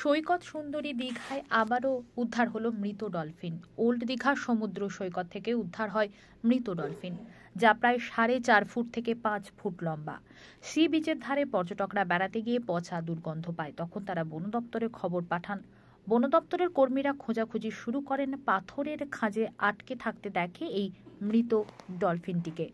সৈকত সুন্দরী দীঘায় আবারও উদ্ধার হলো মৃত ডলফিন। ওল্ড দীঘা সমুদ্র সৈকত থেকে উদ্ধার হয় মৃত ডলফিন, যা প্রায় 4.5 ফুট থেকে 5 ফুট লম্বা। সি বিচের ধারে পর্যটকরা বেড়াতে গিয়ে পচা দুর্গন্ধ পায়। তখন তারা বন দপ্তরে খবর পাঠান। বন দপ্তরের কর্মীরা খোঁজাখুঁজি শুরু করেন। পাথরের খাঁজে আটকে থাকতে দেখে এই মৃত ডলফিনটিকে।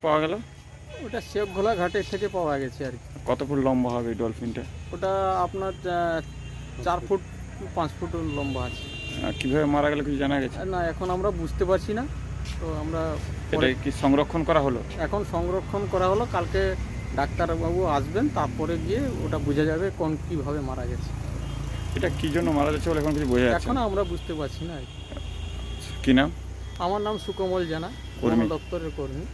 পাওয়া গেল ওটা শেপঘোলা ঘাটের থেকে পাওয়া গেছে আর কি। কত ফুট লম্বা হবে এই ডলফিনটা? ওটা আপনার 4 ফুট 5 ফুট লম্বা আছে। কিভাবে মারা গেল কিছু জানা গেছে? না, এখন আমরা বুঝতে পারছি না। তো আমরা এটা কি সংরক্ষণ করা হলো? এখন সংরক্ষণ করা হলো, কালকে ডাক্তারবাবু আসবেন, তারপরে গিয়ে ওটা বোঝা যাবে কীভাবে মারা গেছে। এটা কি জন্য মারা যাচ্ছে বলে এখন কিছু বোঝা যাচ্ছে এখন না? আমরা বুঝতে পারছি না আর কি। কি নাম? আমার নাম সুকমল জানা, বন দপ্তরের কর্মী।